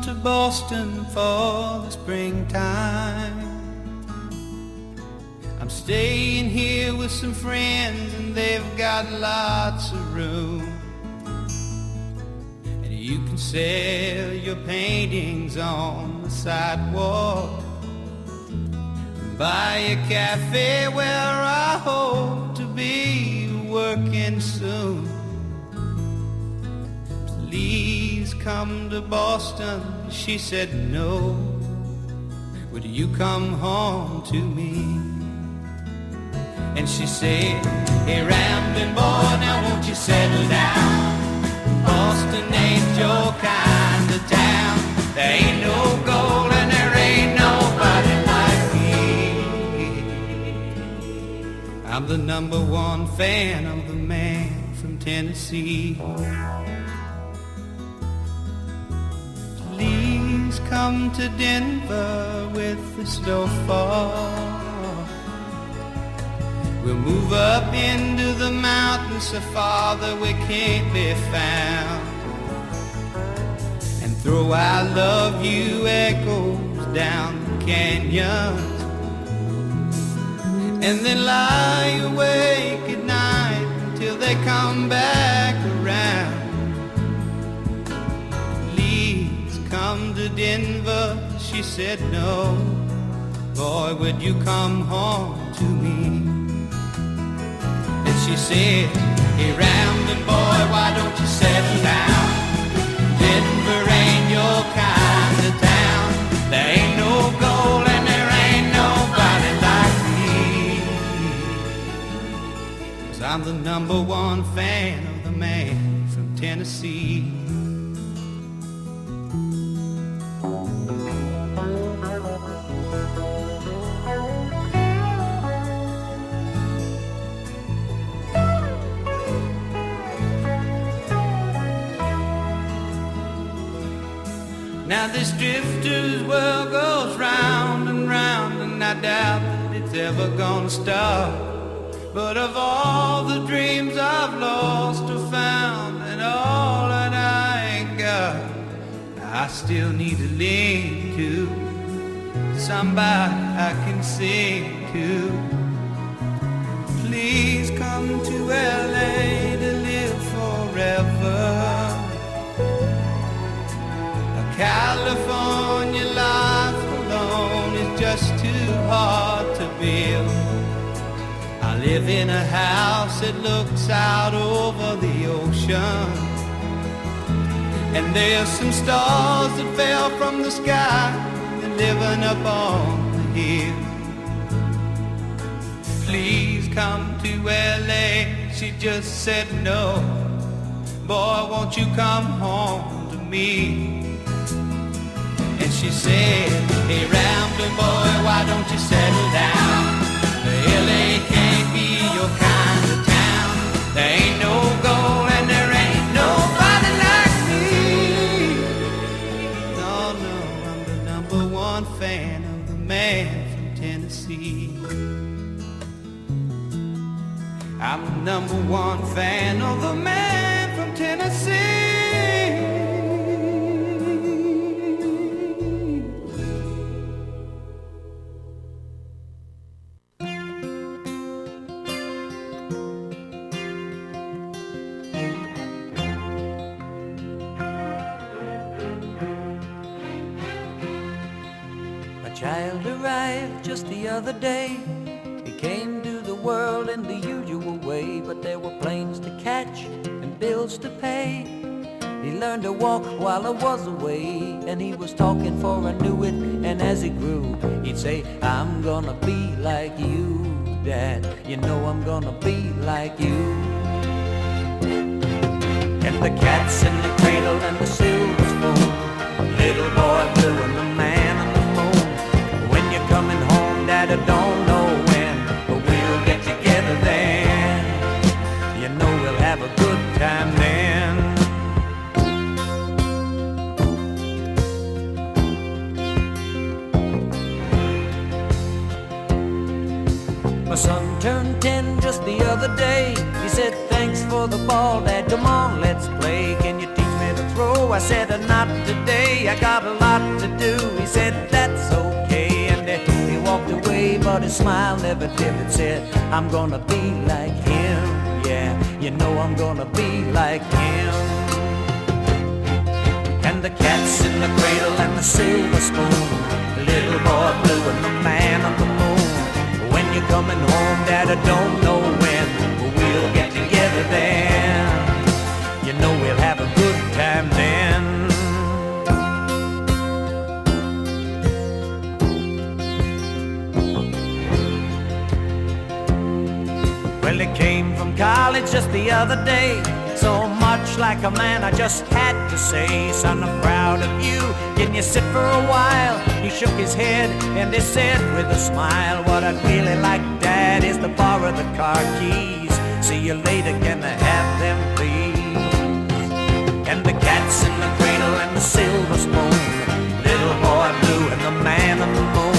come to Boston for the springtime. I'm staying here with some friends and they've got lots of room. And you can sell your paintings on the sidewalk, buy a cafe where I hope to be working soon. Please come to Boston, she said no. Would you come home to me? And she said, hey Ramblin' boy, now won't you settle down? Boston ain't your kind of town. There ain't no gold and there ain't nobody like me. I'm the #1 fan of the man from Tennessee. Please come to Denver with the snowfall. We'll move up into the mountains so far that we can't be found, and throw I love you echoes down the canyons, and then lie awake at night until they come back around. Please come to Denver, she said no. Boy, would you come home to me? She said, hey Ramblin' boy, why don't you settle down? Denver ain't your kind of town. There ain't no gold and there ain't nobody like me. 'Cause I'm the #1 fan of the man from Tennessee. Now this drifter's world goes round and round, and I doubt that it's ever gonna stop. But of all the dreams I've lost or found, and all that I ain't got, I still need to lean to somebody I can sing to. Please come to LA to live forever. California life alone is just too hard to build. I live in a house that looks out over the ocean, and there's some stars that fell from the sky and living up on the hill. Please come to LA, she just said no. Boy, won't you come home to me? And she said, hey Ramblin' boy, why don't you settle down? LA can't be your kind of town. There ain't no gold and there ain't nobody like me. No, no, I'm the #1 fan of the man from Tennessee. I'm the #1 fan of the man from Tennessee. Child arrived just the other day. He came to the world in the usual way, but there were planes to catch and bills to pay. He learned to walk while I was away, and he was talking for I knew it. And as he grew, he'd say, I'm gonna be like you, Dad. You know I'm gonna be like you. And the cat's in the cradle and the silver spoon, little boy blue and the man on the moon. When you're coming home, Dad, I don't know when, but we'll get together then. You know we'll have a good time then. My son turned 10 just the other day. He said, thanks for the ball, Dad, come on, let's play. Can you teach me to throw? I said, not today, I got a lot to do. He said, that's okay, and he walked away, but his smile never dimmed. Said, I'm gonna be like him, yeah, you know I'm gonna be like him. And the cat's in the cradle and the silver spoon, the little boy blue and the man on the moon. When you're coming home, Dad, I don't know when, but we'll get together then. You know we'll have a good time then. Well, he came from college just the other day, so much like a man I just had to say, son, I'm proud of you, can you sit for a while? He shook his head and he said with a smile, what I'd really like, Dad, is to borrow the car keys. See you later, can I have them, please? And the cat's in the cradle and the silver spoon, little boy blue and the man on the moon.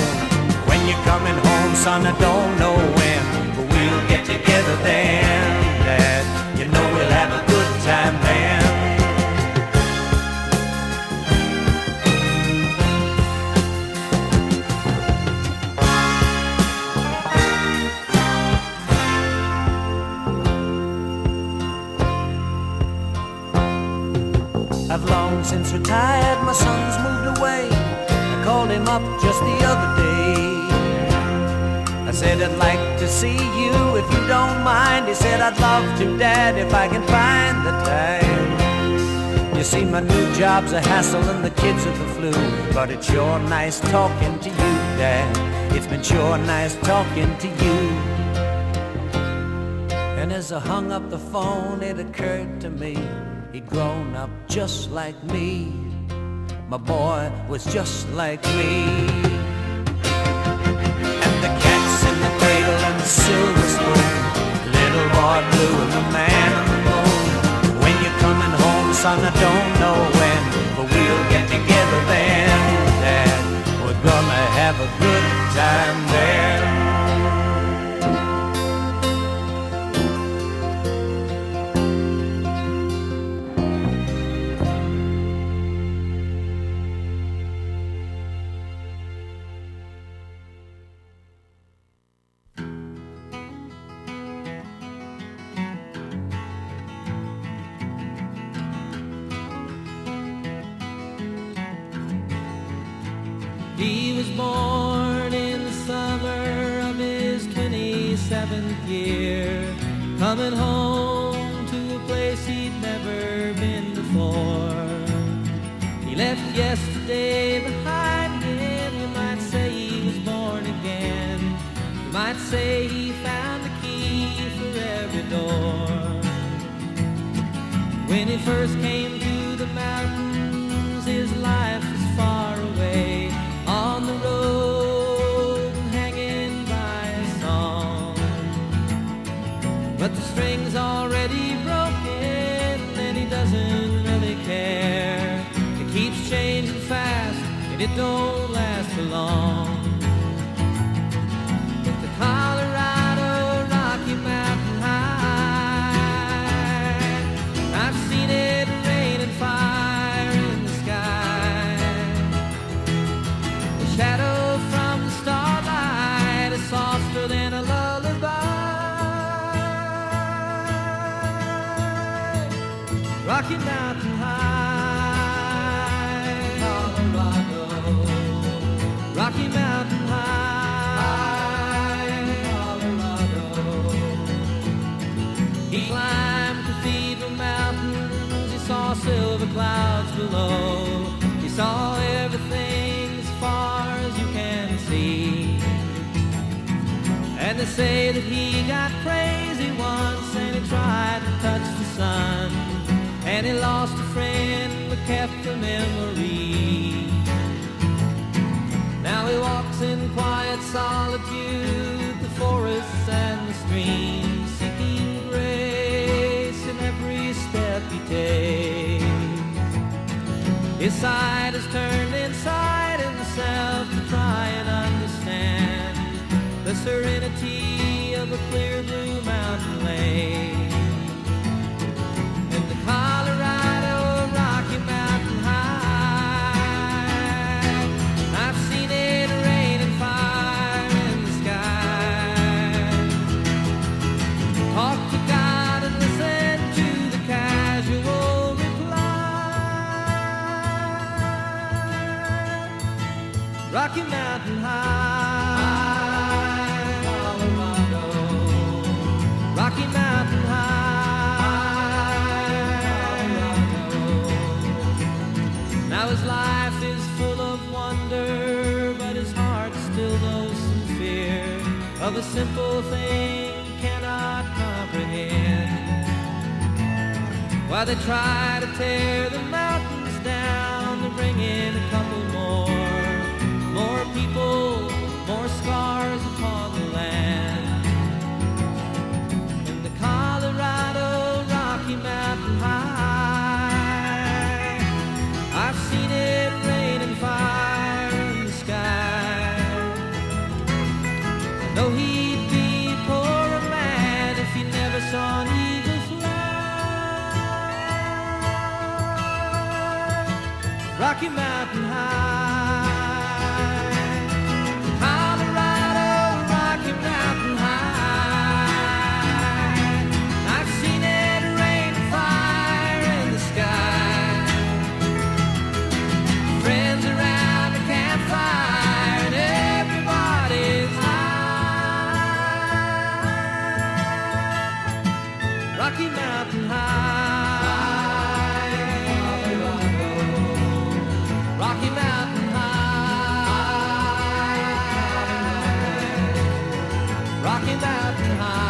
When you're coming home, son, I don't know when, but we'll get together then, Dad. You know we'll have a good time then. I've long since retired, my son's moved away. I called him up just the other day. I said, I'd like to see you if you don't mind. He said, I'd love to, Dad, if I can find the time. You see, my new job's a hassle and the kids are the flu, but it's sure nice talking to you, Dad. It's been sure nice talking to you. And as I hung up the phone, it occurred to me, he'd grown up just like me. My boy was just like me. And the cat's in the cradle and the silver spoon, little boy blue and the man on the moon. When you're coming home, son, I don't know when, but we'll get together then, Dad. We're gonna have a good time there. He was born in the summer of his 27th year, coming home to a place he'd never been before. He left yesterday behind him. You might say he was born again. You might say he found the key for every door. When he first came to the mountains, his life was far away, on the road, hanging by a song. But the string's already broken, and he doesn't really care. It keeps changing fast, and it don't last for long. But the Colorado Rocky Mountain High, I've seen it rain and fire in the sky. The shadow from the starlight is softer than a lullaby. Rocky Mountain High, Colorado. Rocky Mountain High, Colorado. He climbed Cathedral Mountains. He saw silver clouds below. He saw everything as far as you can see. And they say that he got crazy once, and he tried to touch the sun, and he lost a friend but kept a memory. Now he walks in quiet solitude, the forests and the streams, seeking grace in every step he takes. His side is turned inside himself to try and understand the serenity of a clear blue mountain lake. And the Colorado Rocky Mountain High, Rocky Mountain High, Colorado, Rocky Mountain High, Colorado. Now his life is full of wonder, but his heart still knows some fear of a simple thing cannot comprehend. While they try to tear the mountains down to bring in a couple more people, more scars upon the land. In the Colorado Rocky Mountain High, I've seen it rain and fire in the sky. I know he'd be a poorer man if he never saw an eagle fly. Rocky Mountain High, Rocky Mountain High, Colorado, Rocky Mountain High, Rocky Mountain High,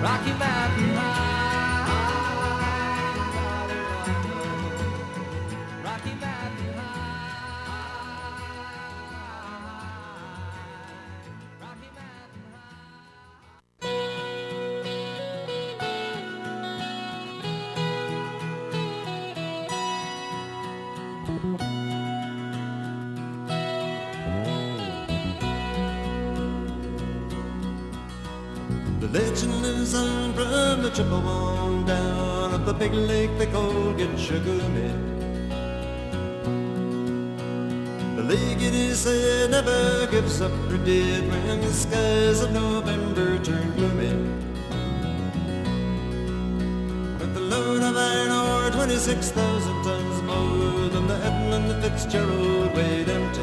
Rocky Mountain High, Rocky Mountain The legend lives on from the Chippewa down of the big lake they call Gitchagumi. The lake, it is said, never gives up her dead when the skies of November turn gloomy. With the load of iron ore, 26,000 tons more than the Edmund the Fitzgerald weighed empty.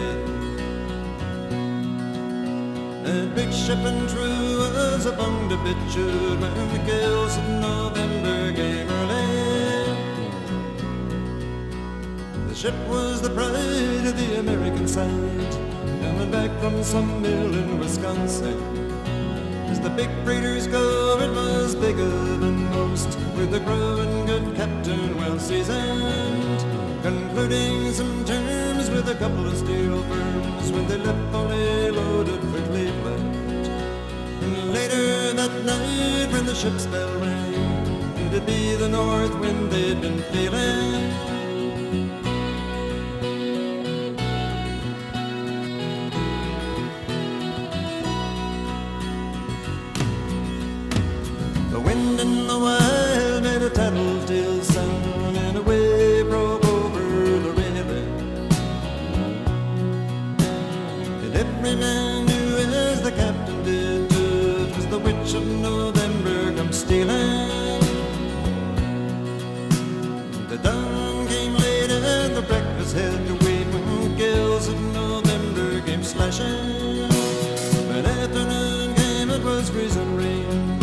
That big ship and true was upon the bitude when the gales of November came early. The ship was the pride of the American side, coming back from some mill in Wisconsin. As the big freighters go, it was bigger than most, with a growing good captain well seasoned, concluding some terms with a couple of steel firms when they left fully loaded for Cleveland. And later that night when the ship's bell rang, it'd be the north wind they'd been feeling. The wind in the wild made a tattletale sound and a wave broke over the railing. And every man knew, as the captain did too, it was the witch of November come stealing. The dawn came late and the breakfast had to wait when gales of November came slashing. When afternoon came, it was freezing rain,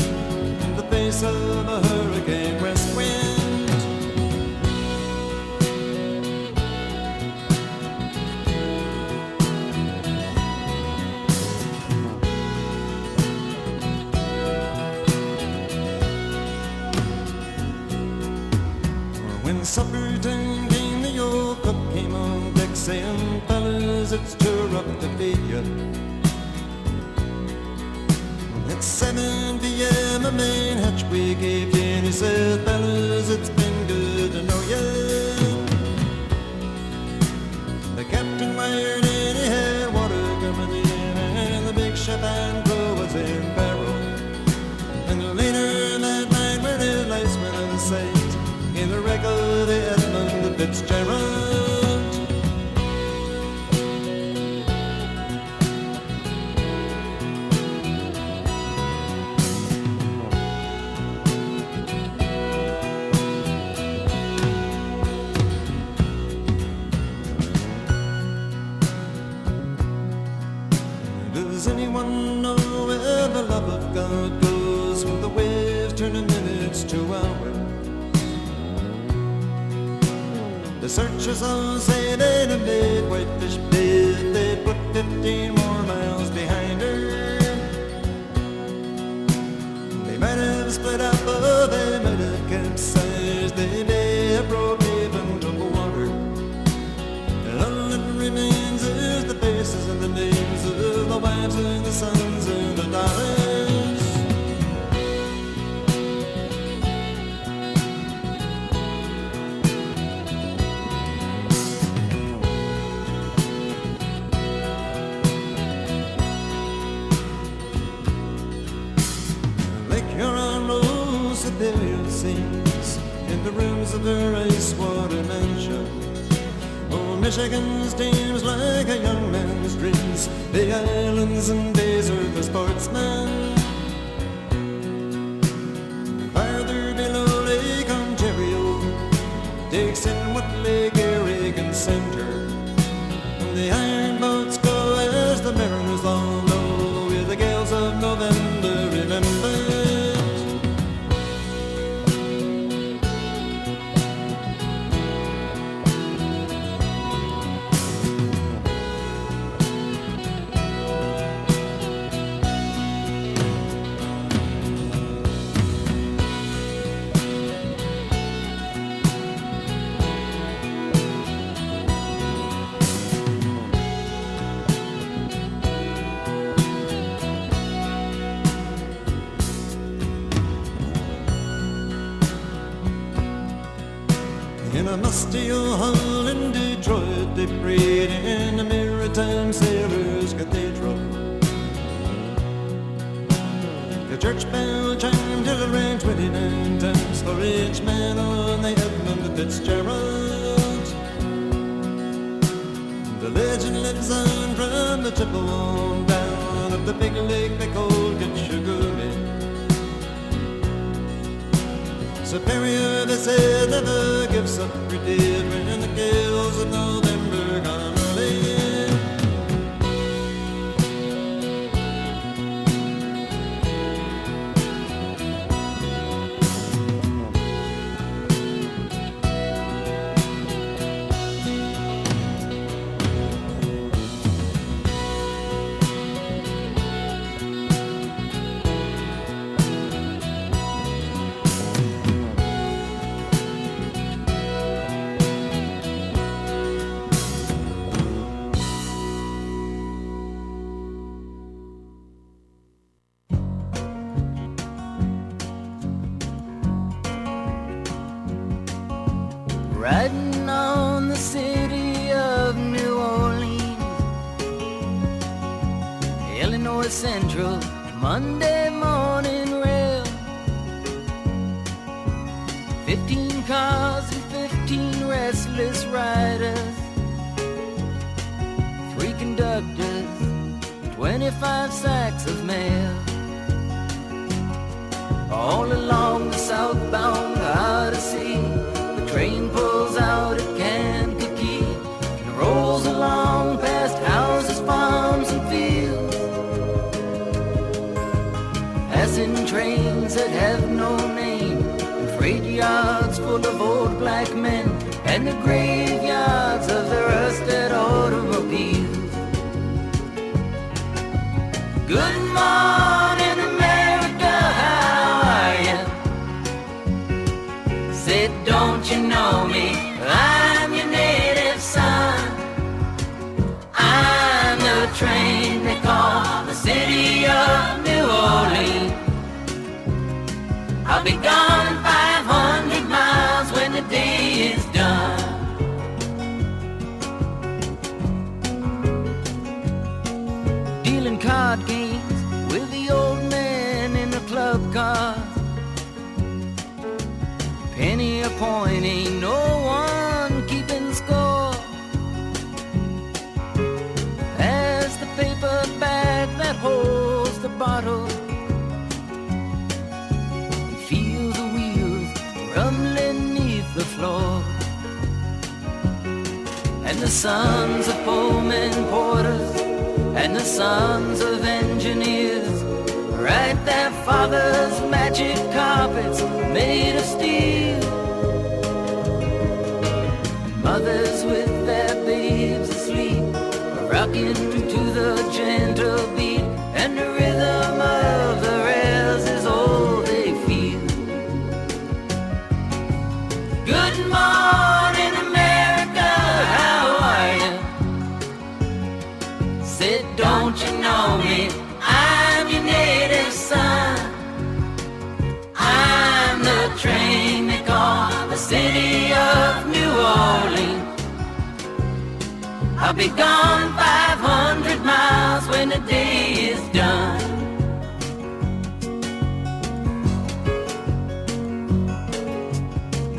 face of a hurricane west wind. When supper time came, the old cook came on deck saying, fellas, it's too rough to feed you. At 7 p.m. a main hatchway gave in. He said, fellas, it's been good to know ya. The captain wired in, he had water coming in, and the big ship and crew was in peril. And later that night when his lights went out of sight, in the wreck of the Edmund the Fitzgerald. The searchers all say they'd have made Whitefish Bay if they'd put 15 more miles behind her. They might have split up, or they might have capsized. They may have broke even to the water. And all that remains is the faces and the names of the wives and the sons and the daughters. Superior scenes in the rooms of her ice-water mansion. Oh, Michigan steams like a young man's dreams. The islands and bays are the sportsman. Farther below Lake Ontario takes in what Lake Erie can center. And the iron boats go as the mariners all know, with the gales of November remember. In a musty old hall in Detroit, they prayed in a maritime sailor's cathedral. The church bell chimed till it rang 29 times for each man on the Edmund Fitzgerald. The legend lives on from the Chippewa down of the big lake they called Gitchagumi. Superior, they said, never gives up her dead when the gales of November come early. Riding on the city of New Orleans, Illinois Central, Monday morning rail. 15 cars and 15 restless riders, 3 conductors, 25 sacks of mail. All along the southbound Odyssey, the train pulls out at Kankakee and rolls along past houses, farms, and fields, passing trains that have no name, and freight yards full of old black men, and the graveyards of the rusted automobiles. Good morning, America, how are you? Said, don't you know me? I'm your native son. I'm the train they call the city of New Orleans. I'll be gone 500 miles when the day is done. Dealing card games with the old man in the club car. Penny a point, ain't no one keeping score. As the paper bag that holds the bottle, he feels the wheels rumbling neath the floor. And the sons of Pullman porters and the sons of engineers write their father's magic carpets made of steel. mothers with their babes asleep, rocking to the gentle beat, and the rhythm of the rails is all they feel. Good morning, America, how are you? Said, don't you know me? I'm your native son. I'm the train they call the city of New Orleans. I'll be gone 500 miles when the day is done.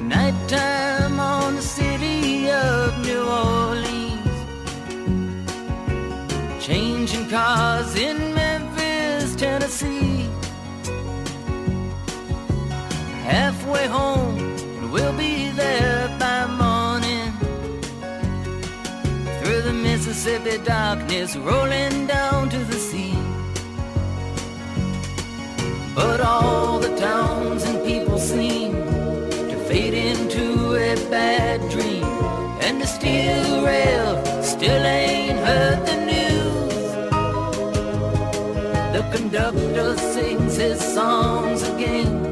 Nighttime on the city of New Orleans, changing cars in Memphis, Tennessee. Halfway home, and we'll be there by morning. Through the Mississippi darkness, rolling down to the sea. But all the towns and people seem to fade into a bad dream, and the steel rail still ain't heard the news. The conductor sings his songs again.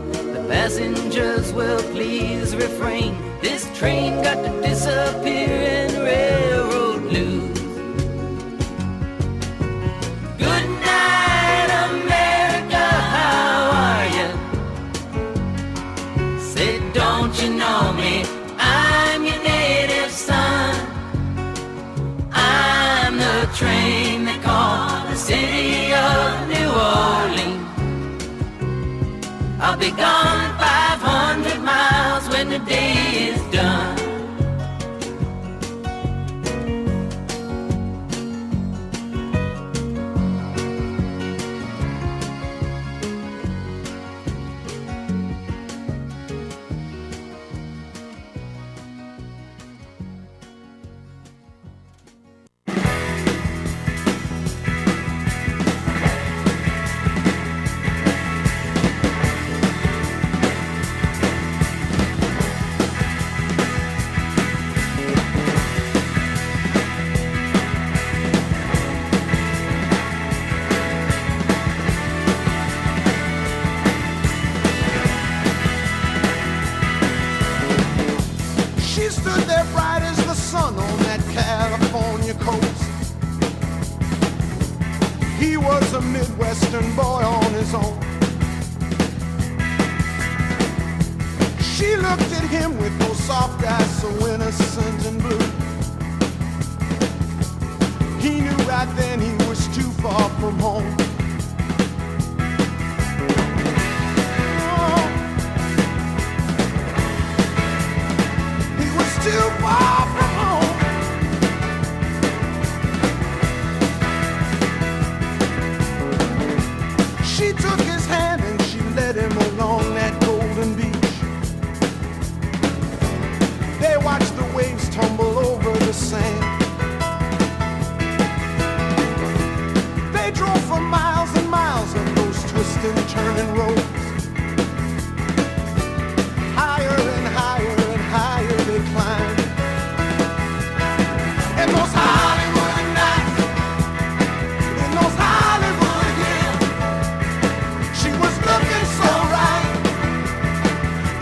Passengers will please refrain. This train got to disappear in railroad blues. Good night, America, how are you? Say, don't you know me? I'm your native son. I'm the train they call the city of New Orleans. I'll be gone 500 miles when the day is done. A Midwestern boy on his own. She looked at him with those soft eyes so innocent and blue. He knew right then he was too far from home. Oh, he was too far from home. She took his hand and she led him along that golden beach. They watched the waves tumble over the sand. They drove for miles and miles on those twisting, turning roads. Higher and higher and higher they climbed. And those Hollywood nights, in those Hollywood hills, she was looking so right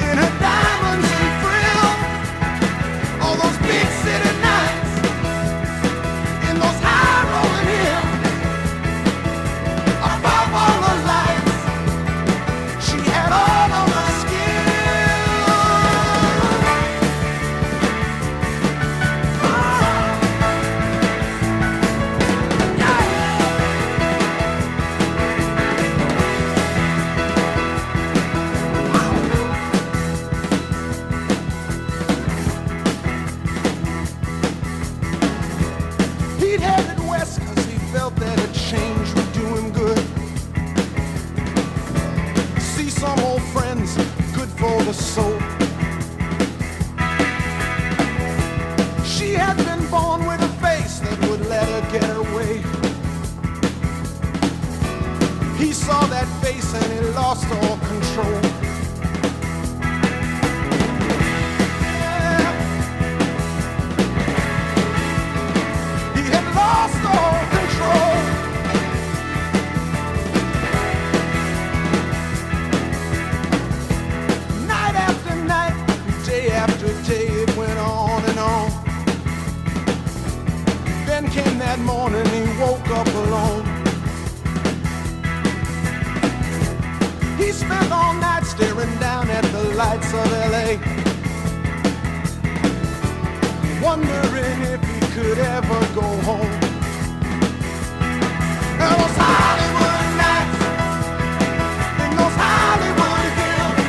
in her diamonds and frills. All those big city nights in those high rolling hills, above all the lights, she had all of the He'd headed west 'cause he felt that a change would do him good. See some old friends, good for the soul. She had been born with a face that would let her get her way. He saw that face and he lost all control. went on and on. Then came that morning he woke up alone. He spent all night staring down at the lights of L.A., wondering if he could ever go home. There was Hollywood nights in those Hollywood hills.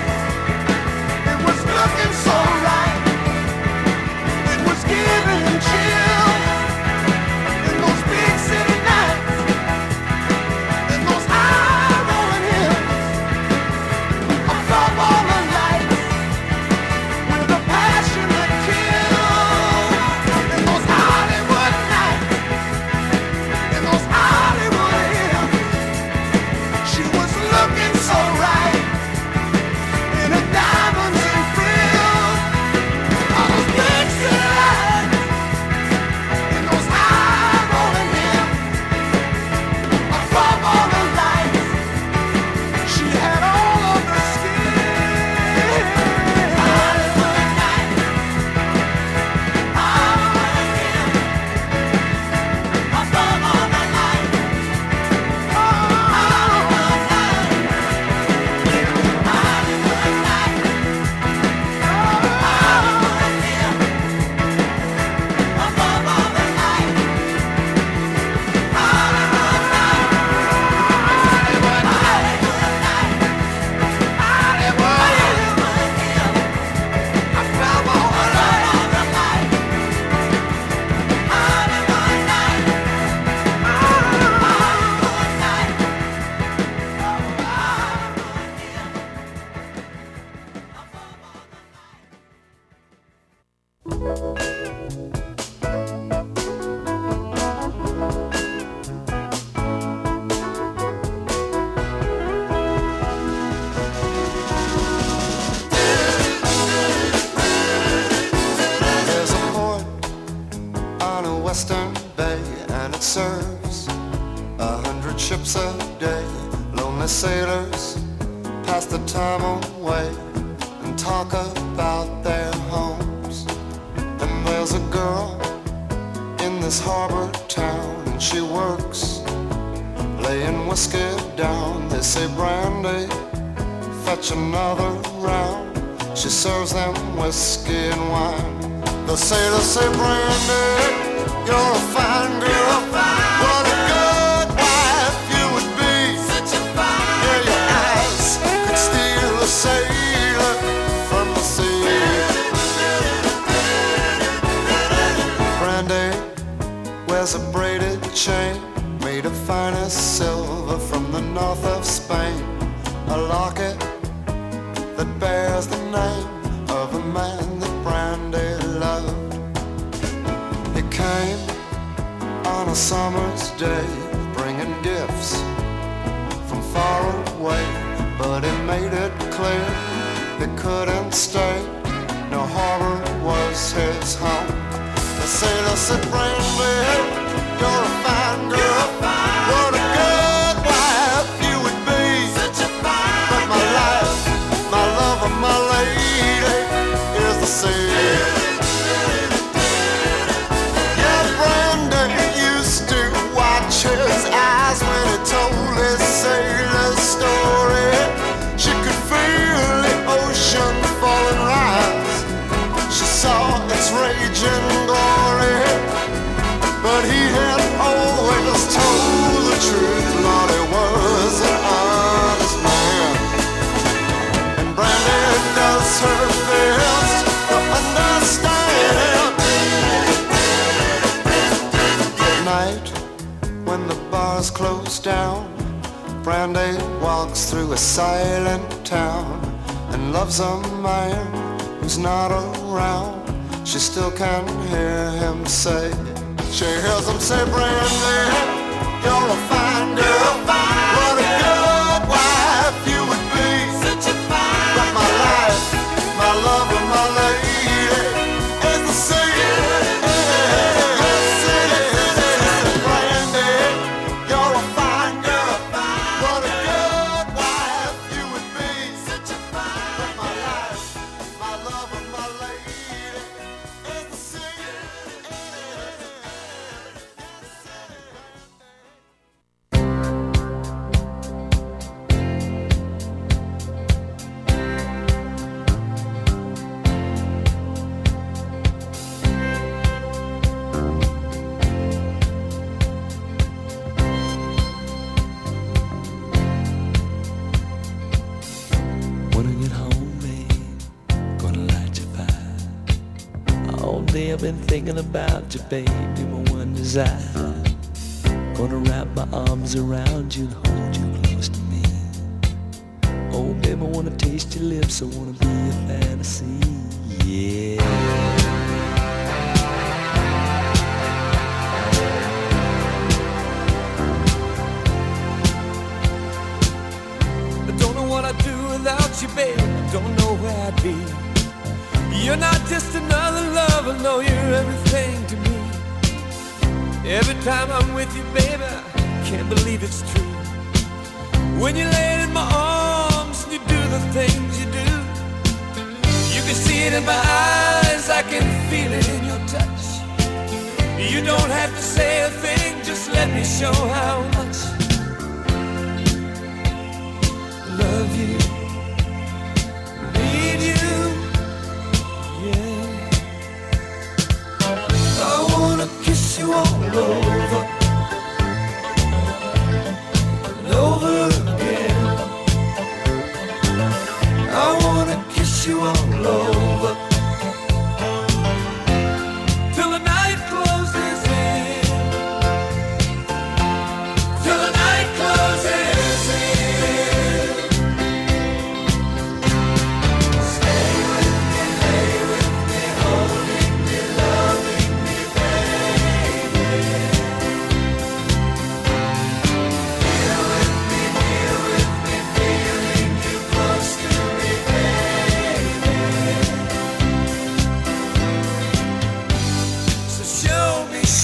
It was looking so right. It was giving him chills in those big city nights, in those high rolling hills, above all the lights, with a passion that kills. In those Hollywood nights, in those Hollywood hills, she was looking so right in her diamonds and frills. All those big city lights, in those high rolling hills, above all the lights, she had all of the skin. Hollywood nights, Hollywood hills, above all the lights. Hollywood nights, Hollywood nights, Hollywood hills, above all the lights. Hollywood nights, Hollywood nights, Hollywood hills, above all the lights. Hollywood nights, Hollywood nights, There's a port on a western bay, and it serves 100 ships a day. Lonely sailors pass the time away and talk about their homes. And there's a girl in this harbor town, and she works laying whiskey down. They say, Brandy, fetch another round. She serves them whiskey and wine. The sailors say, Brandy, you're a fine girl. What a good wife you would be. Yeah, your eyes could steal a sailor from the sea. Brandy wears a braided chain made of finest silver from the north of Spain. A locket that bears the name of a man that Brandy loved. He came on a summer's day, bringing gifts from far away, but he made it clear he couldn't stay. No harbor was his home. The sailor said, Brandy, you're a fine girl. What a good wife you would be. But my life, my love, and my lady is the sea. Yeah, Brandy used to watch his eyes when he told his sailor story. She could feel the ocean fall and rise. She saw its raging glory. But he had always told the truth. Lord, he was an honest man. And Brandy does her best to understand. At night, when the bars close down, Brandy walks through a silent town and loves a man who's not around. She still can hear him say, she hears him say, Brandy, you're a fine girl. What a good wife you would be. But my life, my love, and my lady is the sea. Brandy, you're a fine girl. What a good wife you would be. But my life, my love, and my lady day I've been thinking about you, baby. My one desire, gonna wrap my arms around you and hold you close to me. Oh, baby, I wanna taste your lips, I wanna be a fantasy, yeah. What I'd do without you, babe, I don't know where I'd be. You're not just another lover, no, you're everything to me. Every time I'm with you, baby, I can't believe it's true. When you lay in my arms and you do the things you do, you can see it in my eyes, I can feel it in your touch. You don't have to say a thing, just let me show how much love you, need you, yeah. I wanna kiss you all over, and over again. I wanna kiss you all over, till the night closes in, till the night closes in.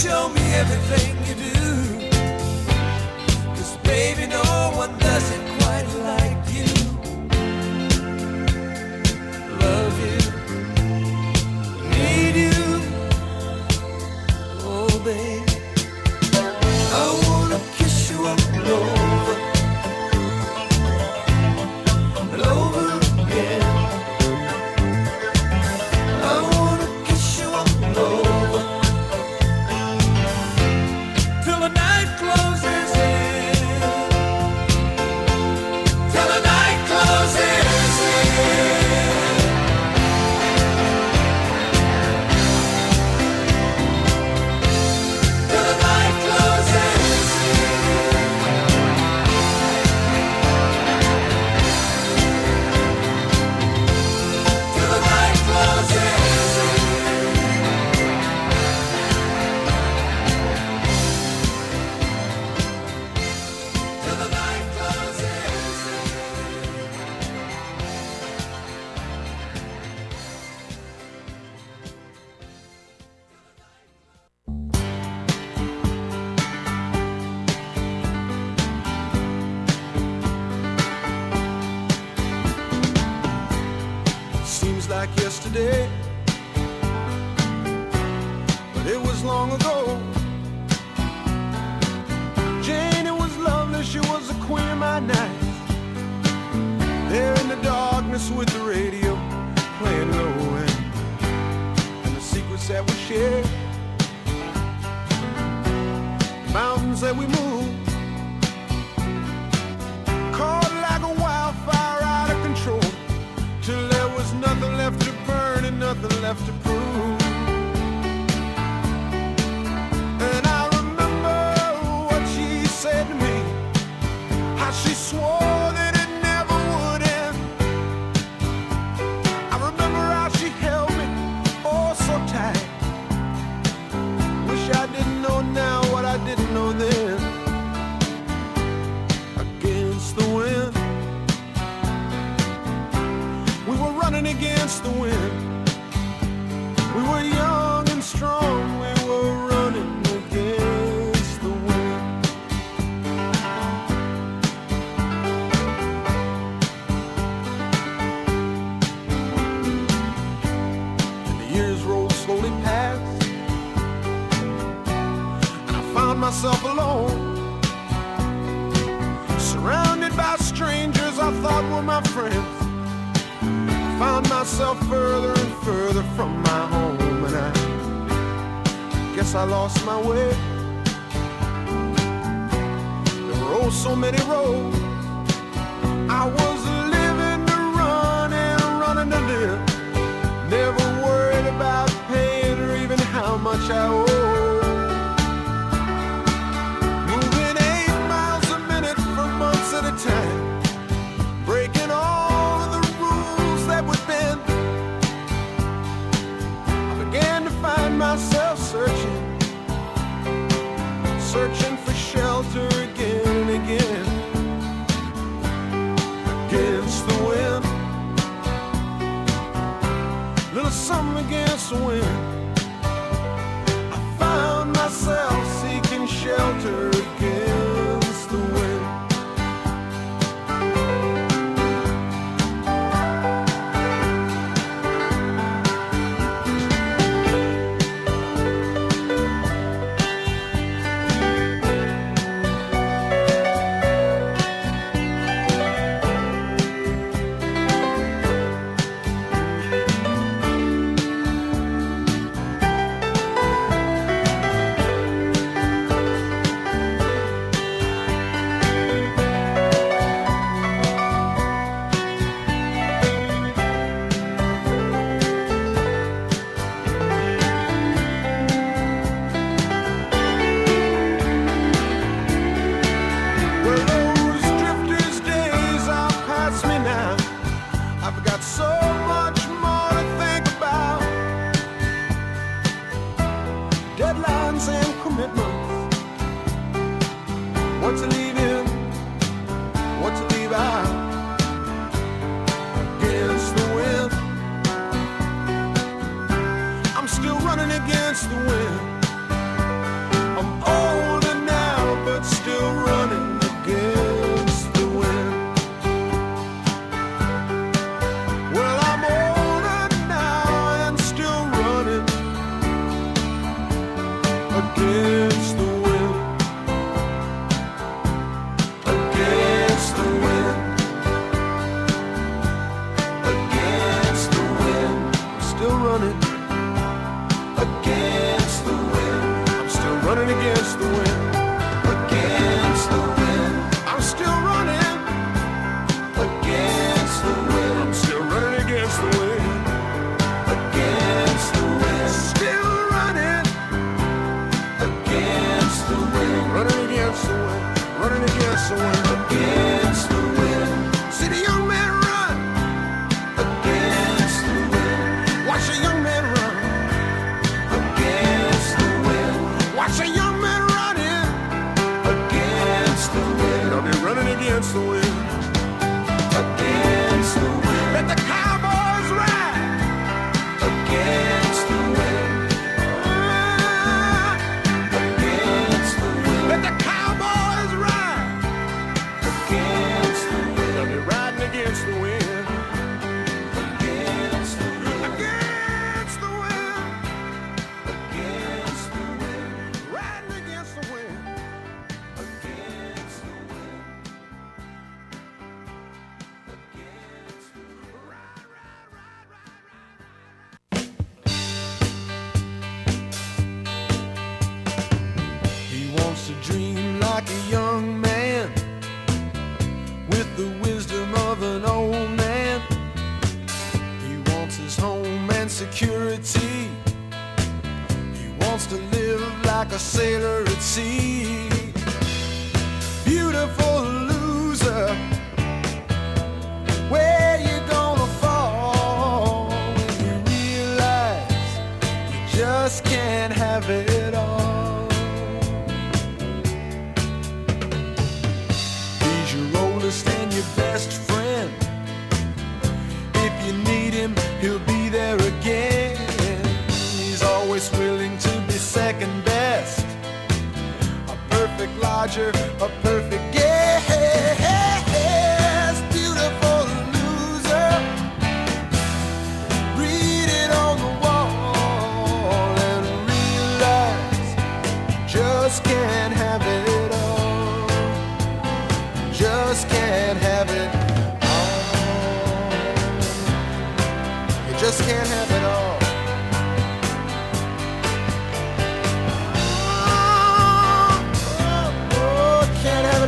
Show me everything you do, 'cause baby, no one does it quite like you. Love you, need you, oh baby. I wanna kiss you all over, and over again. I wanna kiss you all over, till the night closes in, till the night closes in, till the night closes in, till the night closes in. Seems like yesterday, but it was long ago. Jane, it was lovely, she was the queen of my night. There in the darkness with the radio playing low, and the secrets that we shared, mountains that we moved, caught like a wildfire out of control, till there was nothing left to burn and nothing left to prove. And I remember what she said to me, how she swore that it never would end. I remember how she held me oh so tight. Wish I didn't know now what I didn't know then. Against the wind, we were running against the wind. We were young and strong, we were running against the wind. And the years rolled slowly past, and I found myself alone, surrounded by strangers I thought were my friends. Found myself further and further from my home, and I guess I lost my way. There were oh so many roads. I was living to run and running to live, never worried about paying or even much I owe. Moving 8 miles a minute for months at a time, breaking all of the rules that would bend. I began to find myself searching for shelter again and again. Against the wind, little something against the wind. I found myself seeking shelter against the wind. Can't have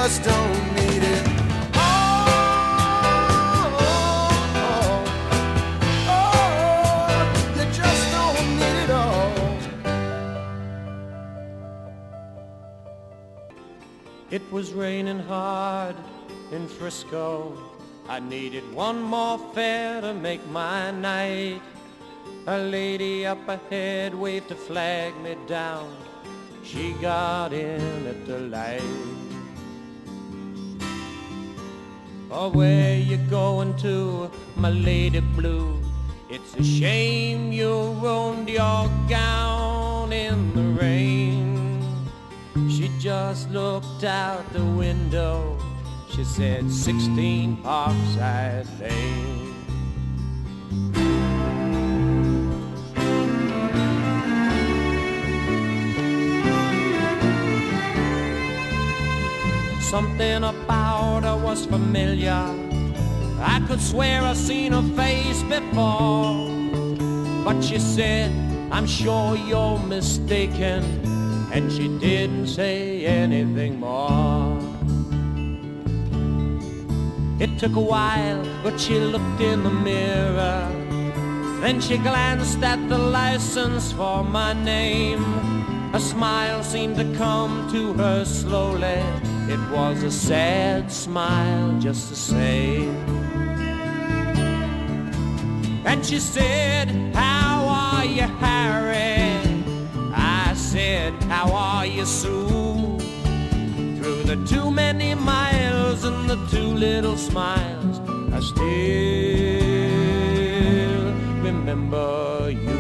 just don't need it. You just don't need it all. It was raining hard in Frisco. I needed one more fare to make my night. A lady up ahead waved to flag me down. She got in at the light. Oh, where you going to, my lady blue? It's a shame you ruined your gown in the rain. She just looked out the window. She said 16 Parkside Lane. Something about her was familiar. I could swear I've seen her face before. But she said, I'm sure you're mistaken. And she didn't say anything more. It took a while, but she looked in the mirror. Then she glanced at the license for my name. A smile seemed to come to her slowly. It was a sad smile just the same. And she said, how are you, Harry? I said, how are you, Sue? Through the too many miles and the too little smiles, I still remember you.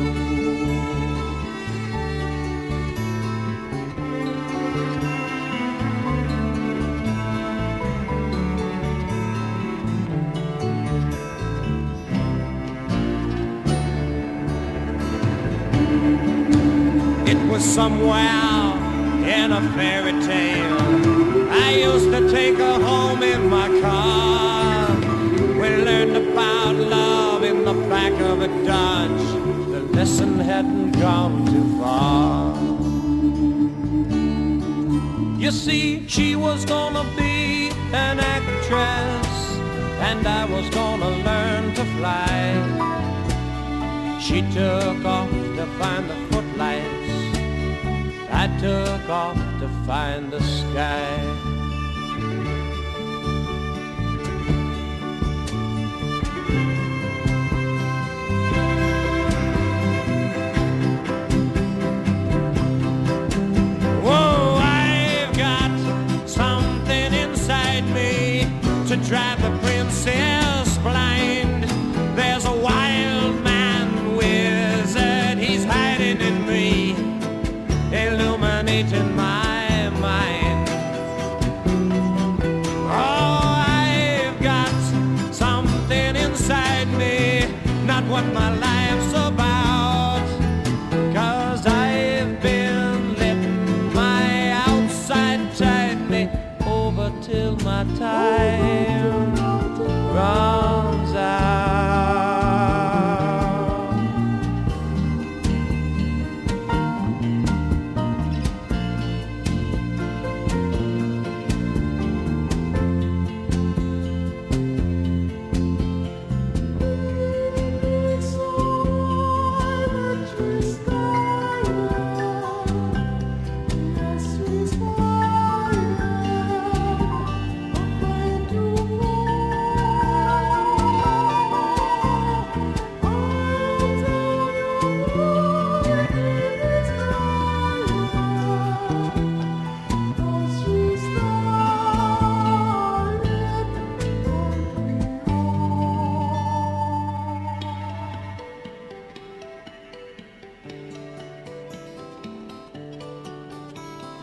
It was somewhere in a fairy tale. I used to take her home in my car. We learned about love in the back of a Dodge. The lesson hadn't gone too far. You see, she was gonna be an actress, and I was gonna learn to fly. She took off to find the footlights. I took off to find the sky. Whoa, I've got something inside me to drive the princess blind. There's a wild man wizard, he's hiding in me, illuminating my mind. Oh, I've got something inside me, not what my life's about. 'Cause I've been letting my outside tide me over till my time runs out.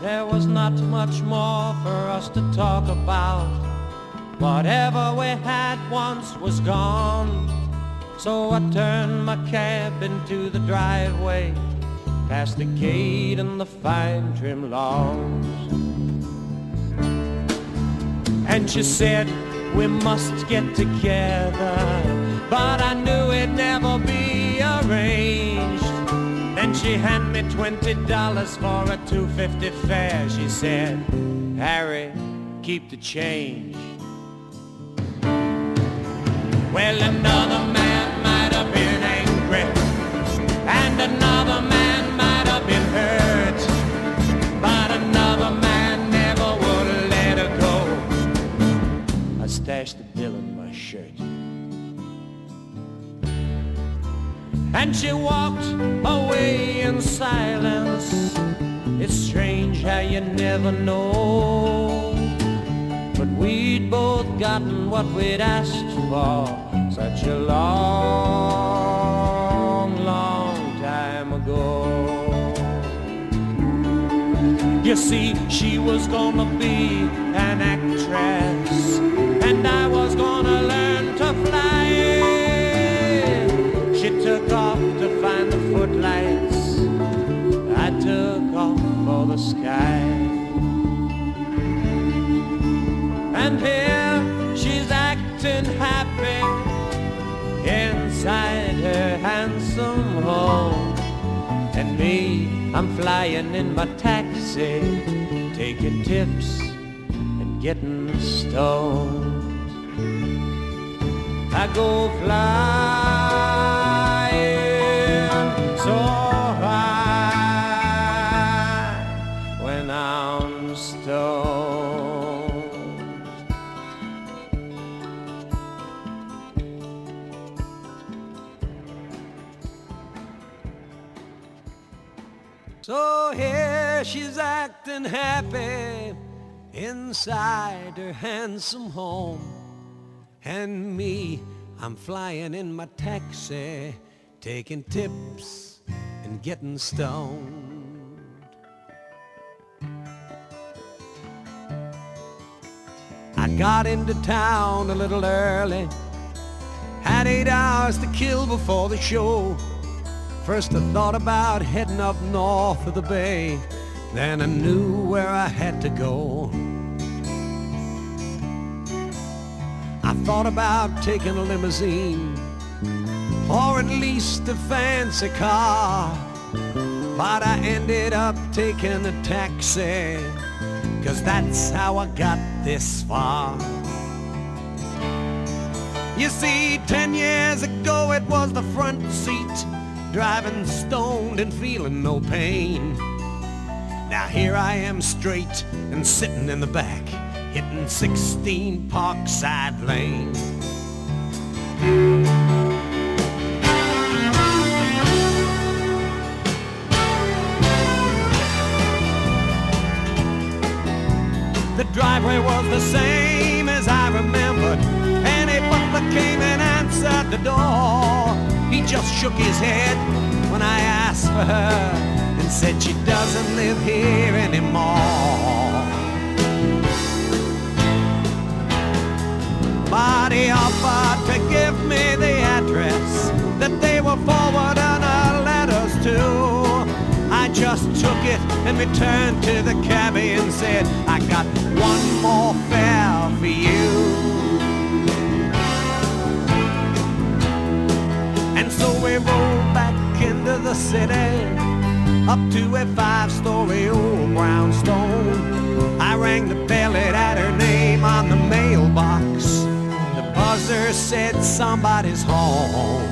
There was not much more for us to talk about. Whatever we had once was gone. So I turned my cab into the driveway, past the gate and the fine trim lawns. And she said, we must get together, but I knew it'd never be arranged. Then she handed me $20 for a $2.50 fare. She said, Harry, keep the change. Well, another man might have been angry, and another man might have been hurt, but another man never would let her go. I stashed the bill in my shirt, and she walked away in silence. It's strange how you never know, but we'd both gotten what we'd asked for such a long, long time ago. You see, she was gonna be an actress, and I was gonna learn to fly. She took off to find the footlights, I took off for the sky. And here she's acting happy inside her handsome home, and me, I'm flying in my taxi, taking tips and getting stoned. I go flying so high when I'm stoned. So here she's acting happy inside her handsome home, and me, I'm flying in my taxi, taking tips and getting stoned. I got into town a little early, had 8 hours to kill before the show. First I thought about heading up north of the bay, then I knew where I had to go. I thought about taking a limousine, or at least a fancy car, but I ended up taking a taxi, 'cause that's how I got this far. You see, 10 years ago it was the front seat, driving stoned and feeling no pain. Now here I am straight and sitting in the back, hitting 16 Parkside Lane. The driveway was the same as I remembered, and a butler came and answered the door. He just shook his head when I asked for her and said she doesn't live here anymore. But he offered to give me the address that they were forwarding our letters to. I just took it and returned to the cabbie and said, I got one more fare for you. So we rolled back into the city, up to a 5-story old brownstone. I rang the bell, it had her name on the mailbox. The buzzer said somebody's home.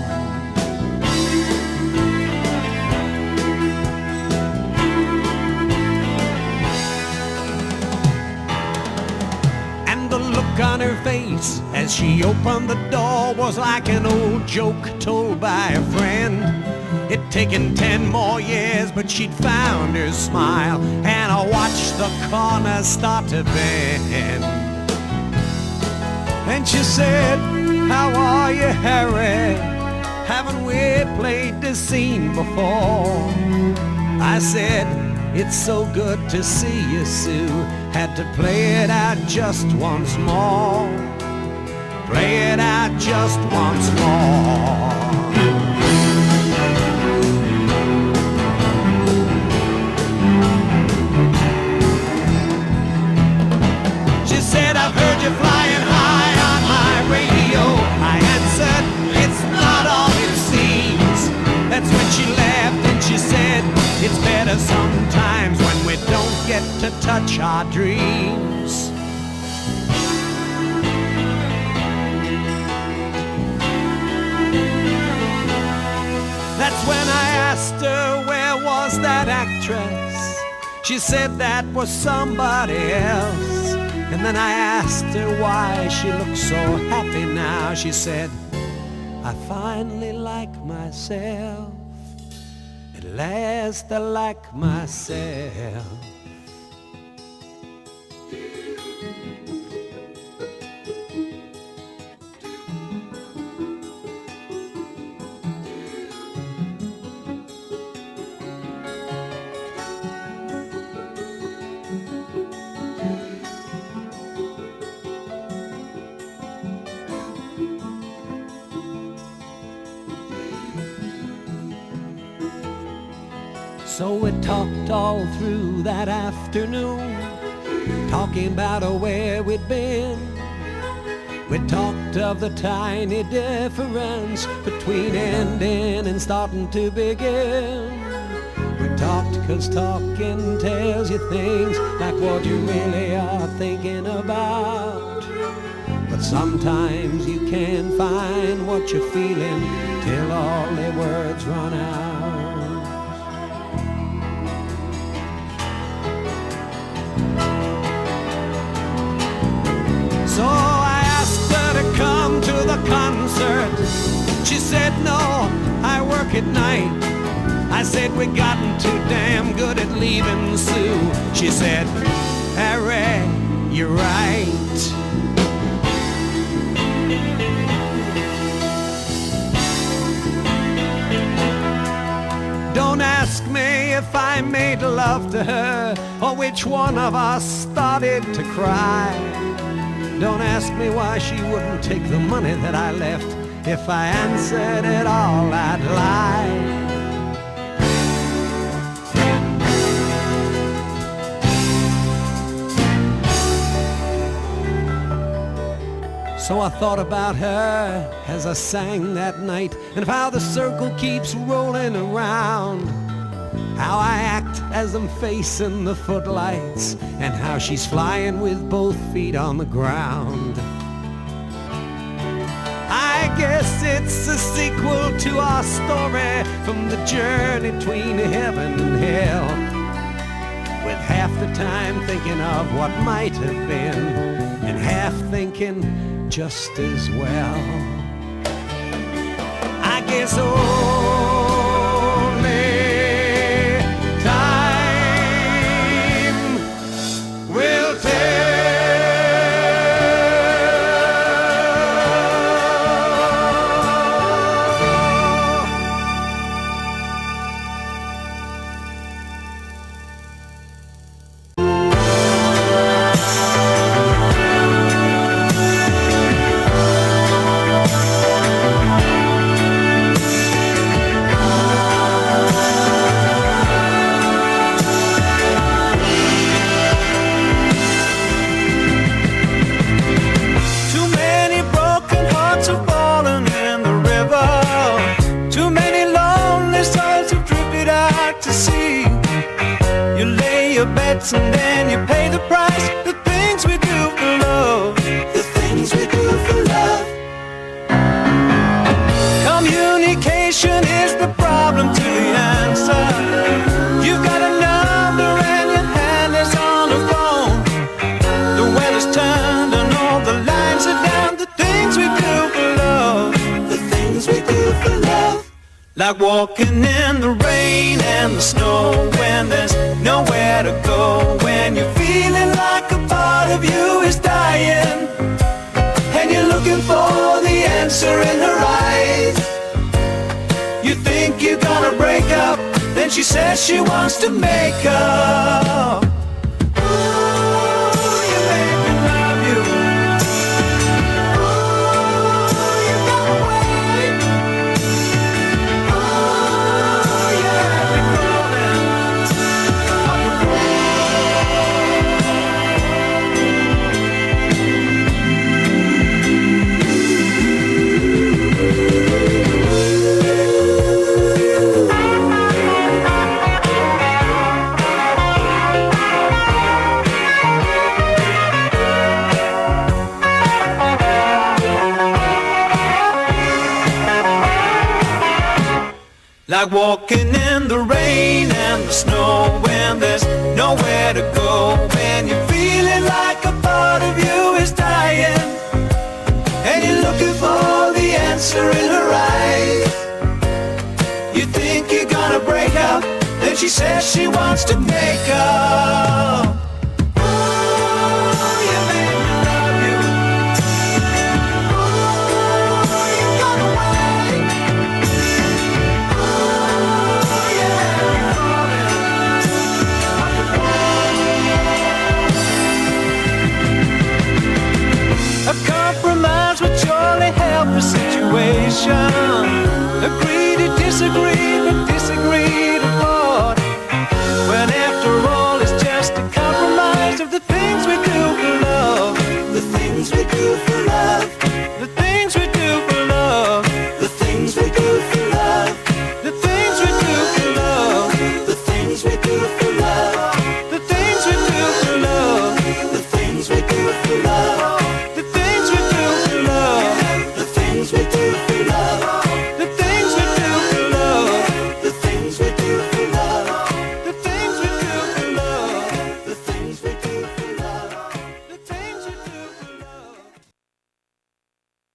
And the look on her face as she opened the door was like an old joke told by a friend. It'd taken 10 more years, but she'd found her smile, and I watched the corner start to bend. And she said, how are you, Harry? Haven't we played this scene before? I said, it's so good to see you, Sue. Had to play it out just once more. Play it out just once more. She said, I've heard you flying high on my radio. I answered, it's not all it seems. That's when she laughed and she said, it's better sometimes when we don't get to touch our dreams. asked her where was that actress. She said that was somebody else. And then I asked her why she looked so happy now. She said, I finally like myself. At last I like myself. So we talked all through that afternoon, talking about where we'd been. We talked of the tiny difference between ending and starting to begin. We talked 'cause talking tells you things like what you really are thinking about. But sometimes you can't find what you're feeling till all the words run out. So I asked her to come to the concert. She said, no, I work at night. I said, we've gotten too damn good at leaving Sue. She said, Harry, you're right. Don't ask me if I made love to her or which one of us started to cry. Don't ask me why she wouldn't take the money that I left. If I answered it all, I'd lie. So I thought about her as I sang that night, and of how the circle keeps rolling around. How I act as I'm facing the footlights, and how she's flying with both feet on the ground. I guess it's a sequel to our story from the journey between heaven and hell, with half the time thinking of what might have been, and half thinking just as well. I guess only time will tell. And then you pay the price. The things we do for love, the things we do for love. Communication is the problem to the answer. You got a number and your hand is on the phone. The weather's turned and all the lines are down. The things we do for love, the things we do for love. Like walking in the rain and the snow when there's nowhere to go, when you're feeling like a part of you is dying, and you're looking for the answer in her eyes. You think you're gonna break up, then she says she wants to make up. Ooh, you make me love you. Ooh, you gotta wait. Ooh, you have me crawling. Like walking in the rain and the snow when there's nowhere to go, when you're feeling like a part of you is dying and you're looking for the answer in her eyes. You think you're gonna break up, then she says she wants to make up. A compromise would surely help the situation. Agree to disagree.